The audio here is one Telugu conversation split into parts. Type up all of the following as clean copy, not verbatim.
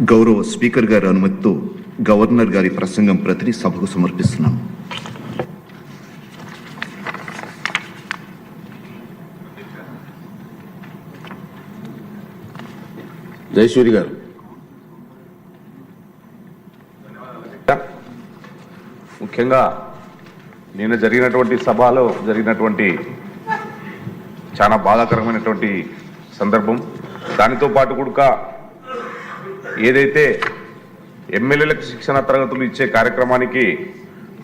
గౌరవ స్పీకర్ గారి అనుమతితో గవర్నర్ గారి ప్రసంగం ప్రతిని సభకు సమర్పిస్తున్నాం. జయసూరి గారు. ముఖ్యంగా నిన్న జరిగినటువంటి సభలో జరిగినటువంటి చాలా బాధాకరమైనటువంటి సందర్భం. దానితో పాటు కూడా ఏదైతే ఎమ్మెల్యేలకు శిక్షణ తరగతులు ఇచ్చే కార్యక్రమానికి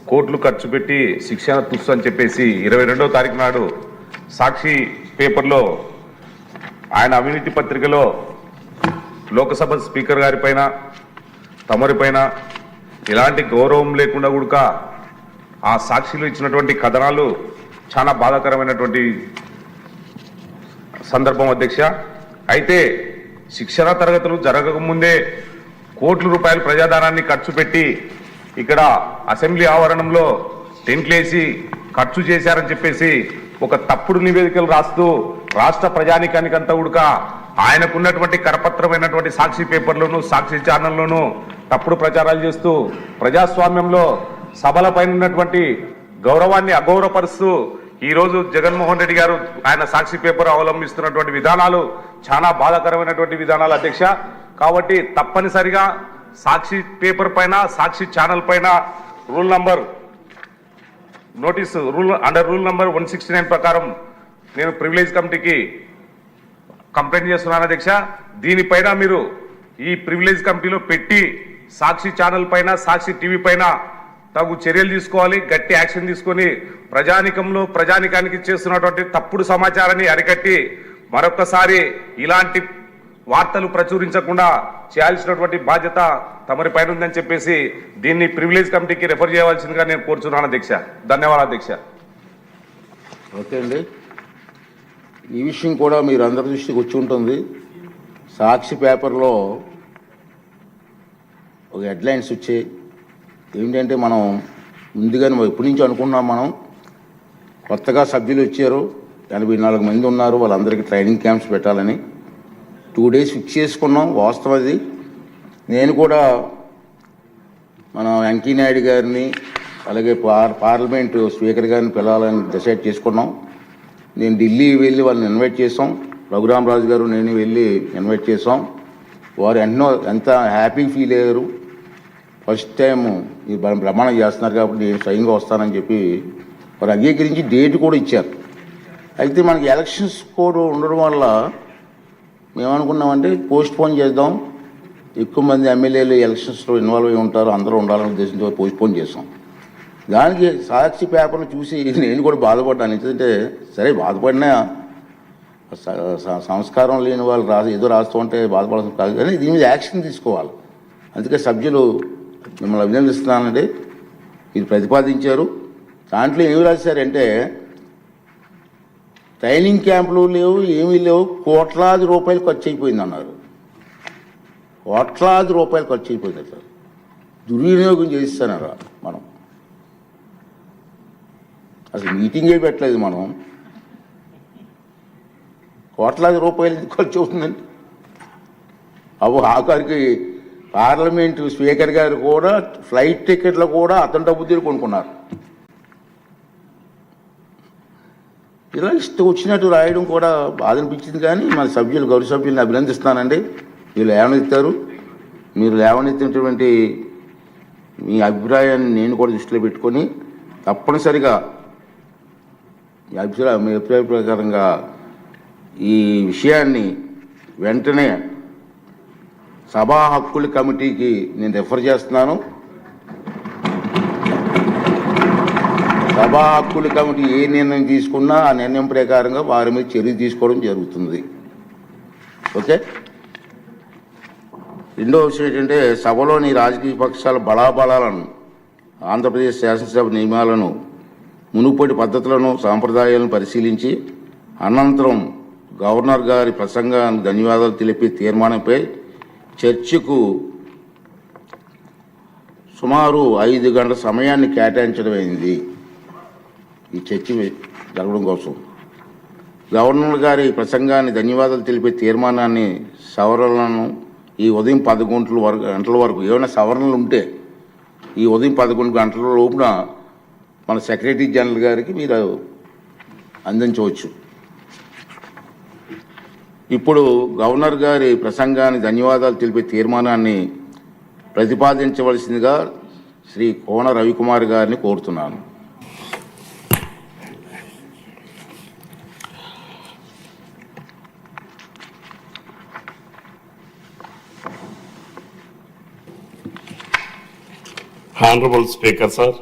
కోట్లు ఖర్చు పెట్టి శిక్షణ తుస్సు అని చెప్పేసి 22వ తారీఖు నాడు సాక్షి పేపర్లో ఆయన అవినీతి పత్రికలో లోకసభ స్పీకర్ గారి పైన తమరిపైన ఎలాంటి గౌరవం లేకుండా కూడా ఆ సాక్షిలో ఇచ్చినటువంటి కథనాలు చాలా బాధాకరమైనటువంటి సందర్భం అధ్యక్ష. అయితే శిక్షణ తరగతులు జరగకముందే కోట్ల రూపాయల ప్రజాధనాన్ని ఖర్చు పెట్టి ఇక్కడ అసెంబ్లీ ఆవరణంలో టెంట్లేసి ఖర్చు చేశారని చెప్పేసి ఒక తప్పుడు నివేదికలు రాస్తూ రాష్ట్ర ప్రజానికానికంతా కూడా ఆయనకున్నటువంటి కరపత్రమైనటువంటి సాక్షి పేపర్లోను సాక్షి ఛానల్లోనూ తప్పుడు ప్రచారాలు చేస్తూ ప్రజాస్వామ్యంలో సభల పైన ఉన్నటువంటి గౌరవాన్ని అగౌరవపరుస్తూ ఈరోజు జగన్మోహన్ రెడ్డి గారు ఆయన సాక్షి పేపర్ అవలంబిస్తున్నటువంటి విధానాలు చాలా బాధాకరమైనటువంటి విధానాలు అధ్యక్ష. కాబట్టి తప్పనిసరిగా సాక్షి పేపర్ పైన సాక్షి ఛానల్ పైన రూల్ నంబర్ 169 ప్రకారం నేను ప్రివిలేజ్ కమిటీకి కంప్లైంట్ చేస్తున్నాను అధ్యక్ష. దీనిపైన మీరు ఈ ప్రివిలేజ్ కమిటీలో పెట్టి సాక్షి ఛానల్ పైన సాక్షి టీవీ పైన తగు చర్యలు తీసుకోవాలి, గట్టి యాక్షన్ తీసుకొని ప్రజానికానికి చేస్తున్నటువంటి తప్పుడు సమాచారాన్ని అరికట్టి మరొకసారి ఇలాంటి వార్తలు ప్రచురించకుండా చేయాల్సినటువంటి బాధ్యత తమరి పైన ఉందని చెప్పేసి దీన్ని ప్రివిలేజ్ కమిటీకి రెఫర్ చేయవలసిందిగా నేను కోరుచున్నాను అధ్యక్ష. ధన్యవాదాలు అధ్యక్ష. ఓకే అండి, ఈ విషయం కూడా మీరు అందరి దృష్టికి వచ్చి ఉంటుంది. సాక్షి పేపర్లో ఒక హెడ్లైన్స్ వచ్చాయి. ఏంటంటే మనం ముందుగానే ఎప్పటి నుంచి అనుకున్నాం, మనం కొత్తగా సభ్యులు వచ్చారు, 84 మంది ఉన్నారు, వాళ్ళందరికీ ట్రైనింగ్ క్యాంప్స్ పెట్టాలని 2 days ఫిక్స్ చేసుకున్నాం. వాస్తవం అది. నేను కూడా మన వెంకయ్యనాయుడు గారిని అలాగే పార్లమెంటు స్పీకర్ గారిని పిలవాలని డిసైడ్ చేసుకున్నాం. నేను ఢిల్లీ వెళ్ళి వాళ్ళని ఇన్వైట్ చేసాం. రఘురామరాజు గారు నేను వెళ్ళి ఇన్వైట్ చేసాం. వారు ఎంత హ్యాపీ ఫీల్ అయ్యారు. ఫస్ట్ టైం ఈ ప్రమాణం చేస్తున్నారు కాబట్టి నేను స్వయంగా వస్తానని చెప్పి వారు అంగీకరించి డేట్ కూడా ఇచ్చారు. అయితే మనకి ఎలక్షన్స్ కోడ్ ఉండడం వల్ల మేమనుకున్నామంటే పోస్ట్ పోన్ చేద్దాం, ఎక్కువ మంది ఎమ్మెల్యేలు ఎలక్షన్స్లో ఇన్వాల్వ్ అయి ఉంటారు, అందరూ ఉండాలనే ఉద్దేశంతో పోస్ట్ పోన్ చేసాం. దానికి సాక్షి పేపర్ను చూసి నేను కూడా బాధపడ్డాను. ఎందుకంటే సరే బాధపడినా సంస్కారం లేని వాళ్ళు ఏదో రాస్తూ ఉంటే బాధపడాల్సిన కాదు, కానీ దీని మీద యాక్షన్ తీసుకోవాలి. అందుకే సభ్యులు మిమ్మల్ని అభినందిస్తున్నానండి. ఇది ప్రతిపాదించారు. దాంట్లో ఏమి రాశారంటే ట్రైనింగ్ క్యాంపులు లేవు, ఏమీ లేవు, కోట్లాది రూపాయలు ఖర్చు అయిపోయింది అన్నారు. కోట్లాది రూపాయలు ఖర్చు అయిపోయింది. అట్లా దుర్వినియోగం చేయిస్తున్నారు. మనం అసలు మీటింగే పెట్టలేదు. మనం కోట్లాది రూపాయలు ఖర్చు అవుతుందండి. ఆఖరికి పార్లమెంటు స్పీకర్ గారు కూడా ఫ్లైట్ టికెట్లు కూడా అతని డబ్బు తీరు కొనుక్కున్నారు. ఇలా ఇష్టం వచ్చినట్టు రాయడం కూడా బాధ అనిపించింది. కానీ మన సభ్యులు గౌరవ సభ్యుల్ని అభినందిస్తానండి. మీరు లేవనెత్తారు. మీరు లేవనెత్తినటువంటి మీ అభిప్రాయాన్ని నేను కూడా దృష్టిలో పెట్టుకొని తప్పనిసరిగా మీ అభిప్రాయ ప్రకారంగా ఈ విషయాన్ని వెంటనే సభా హక్కుల కమిటీకి నేను రెఫర్ చేస్తున్నాను. సభా హక్కుల కమిటీ ఏ నిర్ణయం తీసుకున్నా ఆ నిర్ణయం ప్రకారంగా వారి మీద చర్య తీసుకోవడం జరుగుతుంది. ఓకే. రెండో విషయం ఏంటంటే సభలోని రాజకీయ పక్షాల బలాబలాలను, ఆంధ్రప్రదేశ్ శాసనసభ నియమాలను, మునుపటి పద్ధతులను, సాంప్రదాయాలను పరిశీలించి అనంతరం గవర్నర్ గారి ప్రసంగానికి ధన్యవాదాలు తెలిపే తీర్మానంపై చర్చకు సుమారు 5 గంటల సమయాన్ని కేటాయించడమైంది. ఈ చర్చ జరగడం కోసం గవర్నర్ గారి ప్రసంగాన్ని ధన్యవాదాలు తెలిపే తీర్మానాన్ని సవరణలను ఈ ఉదయం 11 గంటల వరకు ఏమైనా సవరణలు ఉంటే ఈ ఉదయం 11 గంటల లోపున మన సెక్రటరీ జనరల్ గారికి మీరు అందించవచ్చు. ఇప్పుడు గవర్నర్ గారి ప్రసంగానికి ధన్యవాదాలు తెలిపే తీర్మానాన్ని ప్రతిపాదించవలసిందిగా శ్రీ కోన రవికుమార్ గారిని కోరుతున్నాను. Honorable Speaker, sir.